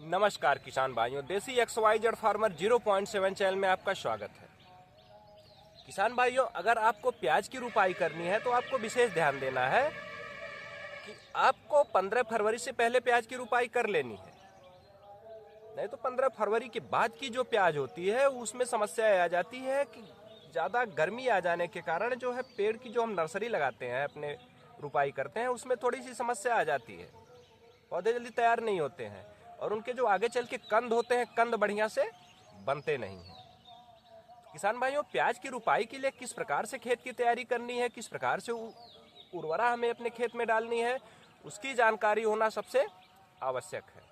नमस्कार किसान भाइयों, देसी XYZ फार्मर 0.7 चैनल में आपका स्वागत है। किसान भाइयों, अगर आपको प्याज की रुपाई करनी है तो आपको विशेष ध्यान देना है कि आपको 15 फरवरी से पहले प्याज की रुपाई कर लेनी है। नहीं तो 15 फरवरी के बाद की जो प्याज होती है उसमें समस्या आ जाती है कि ज़्यादा गर्मी आ जाने के कारण जो है पेड़ की जो हम नर्सरी लगाते हैं, अपने रुपाई करते हैं, उसमें थोड़ी सी समस्या आ जाती है। पौधे जल्दी तैयार नहीं होते हैं और उनके जो आगे चल के कंद होते हैं, कंद बढ़िया से बनते नहीं हैं। तो किसान भाइयों, प्याज की रुपाई के लिए किस प्रकार से खेत की तैयारी करनी है, किस प्रकार से उर्वरा हमें अपने खेत में डालनी है, उसकी जानकारी होना सबसे आवश्यक है।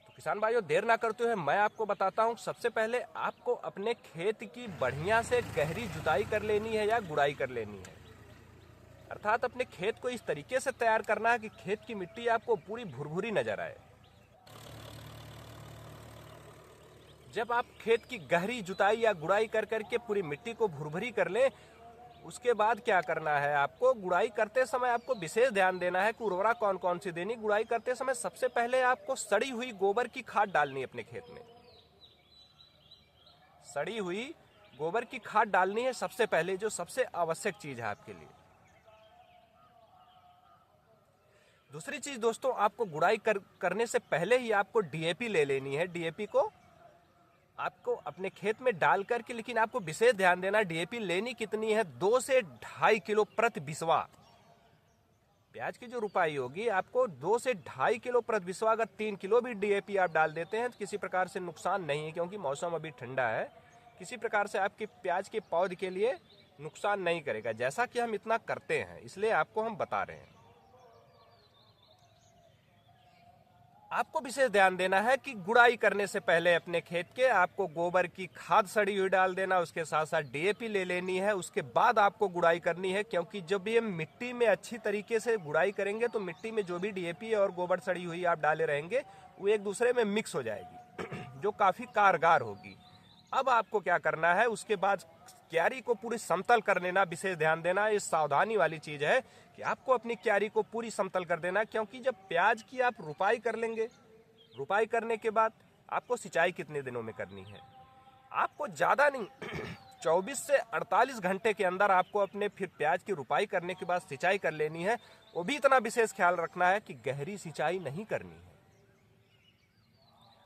तो किसान भाइयों, देर ना करते हुए मैं आपको बताता हूँ। सबसे पहले आपको अपने खेत की बढ़िया से गहरी जुताई कर लेनी है या गुड़ाई कर लेनी है। अर्थात अपने खेत को इस तरीके से तैयार करना है कि खेत की मिट्टी आपको पूरी भुरभुरी नजर आए। जब आप खेत की गहरी जुताई या गुड़ाई कर करके पूरी मिट्टी को भुरभुरी कर लें, उसके बाद क्या करना है, आपको गुड़ाई करते समय आपको विशेष ध्यान देना है कि उर्वरा कौन कौन सी देनी। गुड़ाई करते समय सबसे पहले आपको सड़ी हुई गोबर की खाद डालनी है अपने खेत में। सड़ी हुई गोबर की खाद डालनी है सबसे पहले, जो सबसे आवश्यक चीज है आपके लिए। दूसरी चीज दोस्तों, आपको गुड़ाई करने से पहले ही आपको DAP ले लेनी है। DAP को आपको अपने खेत में डाल करके, लेकिन आपको विशेष ध्यान देना, DAP लेनी कितनी है, 2 से 2.5 किलो प्रति बिस्वा। प्याज की जो रुपाई होगी आपको 2 से 2.5 किलो प्रति बिस्वा। अगर 3 किलो भी DAP आप डाल देते हैं तो किसी प्रकार से नुकसान नहीं है, क्योंकि मौसम अभी ठंडा है। किसी प्रकार से आपके प्याज के पौध के लिए नुकसान नहीं करेगा। जैसा कि हम इतना करते हैं, इसलिए आपको हम बता रहे हैं। आपको विशेष ध्यान देना है कि गुड़ाई करने से पहले अपने खेत के आपको गोबर की खाद सड़ी हुई डाल देना, उसके साथ साथ DAP ले लेनी है। उसके बाद आपको गुड़ाई करनी है, क्योंकि जब ये मिट्टी में अच्छी तरीके से गुड़ाई करेंगे तो मिट्टी में जो भी DAP और गोबर सड़ी हुई आप डाले रहेंगे वो एक दूसरे में मिक्स हो जाएगी जो काफी कारगर होगी। अब आपको क्या करना है, उसके बाद क्यारी को पूरी समतल कर लेना। विशेष ध्यान देना, ये सावधानी वाली चीज है कि आपको अपनी क्यारी को पूरी समतल कर देना, क्योंकि जब प्याज की आप रुपाई कर लेंगे, रुपाई करने के बाद आपको सिंचाई कितने दिनों में करनी है, आपको ज्यादा नहीं 24 से 48 घंटे के अंदर आपको अपने फिर प्याज की रुपाई करने के बाद सिंचाई कर लेनी है। वो भी इतना विशेष ख्याल रखना है कि गहरी सिंचाई नहीं करनी है।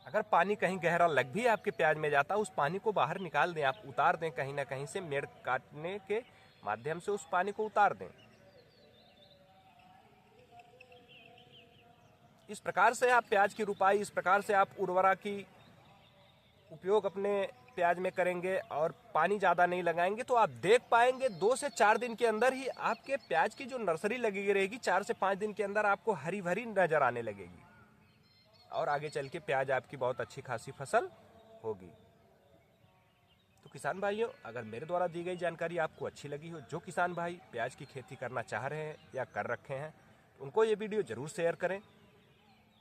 अगर पानी कहीं गहरा लग भी आपके प्याज में जाता, उस पानी को बाहर निकाल दें, आप उतार दें, कहीं ना कहीं से मेड़ काटने के माध्यम से उस पानी को उतार दें। इस प्रकार से आप प्याज की रुपाई, इस प्रकार से आप उर्वरा की उपयोग अपने प्याज में करेंगे और पानी ज़्यादा नहीं लगाएंगे, तो आप देख पाएंगे 2 से 4 दिन के अंदर ही आपके प्याज की जो नर्सरी लगी रहेगी, 4 से 5 दिन के अंदर आपको हरी भरी नजर आने लगेगी और आगे चल के प्याज आपकी बहुत अच्छी खासी फसल होगी। तो किसान भाइयों, अगर मेरे द्वारा दी गई जानकारी आपको अच्छी लगी हो, जो किसान भाई प्याज की खेती करना चाह रहे हैं या कर रखे हैं, उनको ये वीडियो जरूर शेयर करें।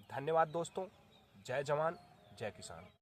धन्यवाद दोस्तों। जय जवान, जय किसान।